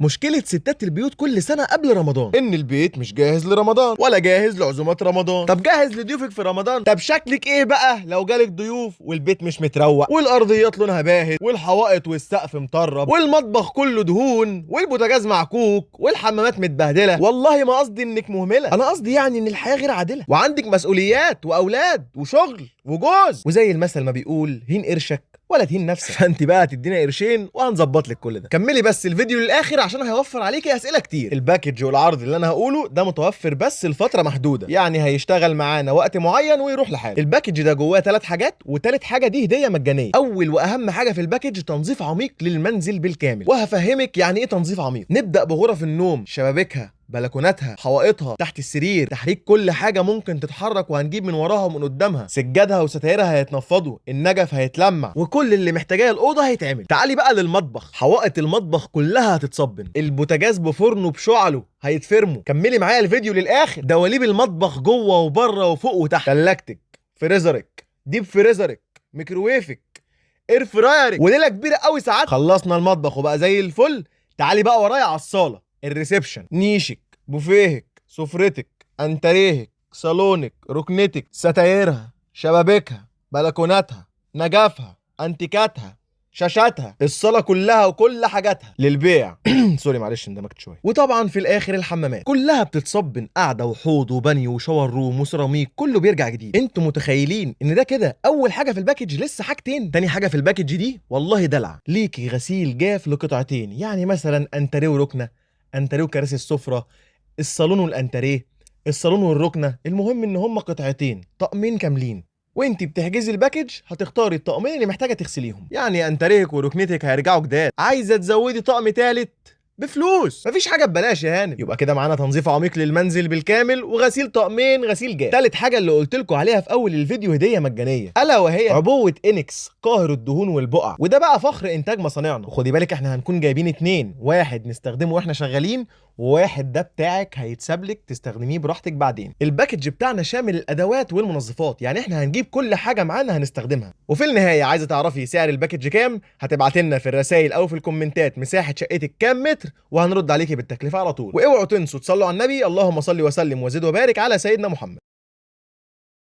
مشكلة ستات البيوت كل سنة قبل رمضان إن البيت مش جاهز لرمضان ولا جاهز لعزومات رمضان. طب جاهز لضيوفك في رمضان؟ طب شكلك إيه بقى لو جالك ضيوف والبيت مش متروق والأرضيات لونها باهت والحوائط والسقف مطرب والمطبخ كله دهون والبوتاجاز معكوك والحمامات متبهدلة؟ والله ما قصدي إنك مهملة، أنا قصدي يعني إن الحياة غير عادلة وعندك مسؤوليات وأولاد وشغل وجوز، وزي المثل ما بيقول هين قرشك ولا تهين نفسك. فانت بقى تدينا قرشين وهنظبط لك كل ده. كملي بس الفيديو للاخر عشان هيوفر عليكي اسئله كتير. الباكج والعرض اللي انا هقوله ده متوفر بس لفتره محدوده، يعني هيشتغل معانا وقت معين ويروح لحاله. الباكج ده جواه 3 حاجات، وتالت حاجه دي هديه مجانيه. اول واهم حاجه في الباكج تنظيف عميق للمنزل بالكامل، وهفهمك يعني ايه تنظيف عميق. نبدا بغرف النوم، شبابيكها، بلكوناتها، حوائطها، تحت السرير، تحريك كل حاجه ممكن تتحرك وهنجيب من وراها ومن قدامها، سجادها وستايرها هيتنفضوا، النجف هيتلمع، وكل اللي محتاجاه الاوضه هيتعمل. تعالي بقى للمطبخ، حوائط المطبخ كلها هتتصبن، البوتاجاز بفرنه بشعله هيتفرموا. كملي معايا الفيديو للاخر. دواليب المطبخ جوه وبره وفوق وتحت، ثلاجتك، فريزرك، ديب فريزرك، ميكروويفك، اير فرايرك، وليله كبيره قوي ساعات. خلصنا المطبخ وبقى زي الفل. تعالي بقى ورايا على الصاله، الريسبشن، نيشك، بوفيهك، سفرتك، انتريهك، صالونك، ركنتك، ستايرها، شبابيكها، بلكوناتها، نجافها، انتيكاتها، شاشاتها، الصاله كلها وكل حاجاتها للبيع. سوري معلش اندمجت شويه. وطبعا في الاخر الحمامات كلها بتتصبن، قاعده وحوض وبانيو وشاور روم وسيراميك، كله بيرجع جديد. انتوا متخيلين ان ده كده اول حاجه في الباكج؟ لسه حاجتين. تاني حاجه في الباكج دي والله دلع، ليكي غسيل جاف لقطعتين، يعني مثلا انتريه وركنه، انتريه وكراسي السفره، الصالون والانتريه، الصالون والركنه. المهم ان هما قطعتين، طقمين كاملين. وانتي بتحجزي الباكج هتختاري الطقمين اللي محتاجه تغسليهم، يعني انتريهك وركنتك هيرجعوا جداد. عايزه تزودي طقم تالت بفلوس، مفيش حاجه ببلاش يا هانم. يبقى كده معانا تنظيف عميق للمنزل بالكامل وغسيل طقمين غسيل جاف. تالت حاجه اللي قلت لكم عليها في اول الفيديو هديه مجانيه، الا وهي عبوه انكس قاهر الدهون والبقع، وده بقى فخر انتاج مصانعنا. وخدي بالك احنا هنكون جايبين 2، واحد نستخدمه واحنا شغالين، وواحد ده بتاعك هيتساب لك تستخدميه براحتك بعدين. الباكج بتاعنا شامل الادوات والمنظفات، يعني احنا هنجيب كل حاجه معانا هنستخدمها. وفي النهايه عايزه تعرفي سعر الباكج كام؟ هتبعت لنا في الرسائل او في الكومنتات مساحه شقتك كام متر، وهنرد عليكي بالتكلفه على طول. واوعوا تنسوا تصلوا على النبي، اللهم صل وسلم وزد وبارك على سيدنا محمد.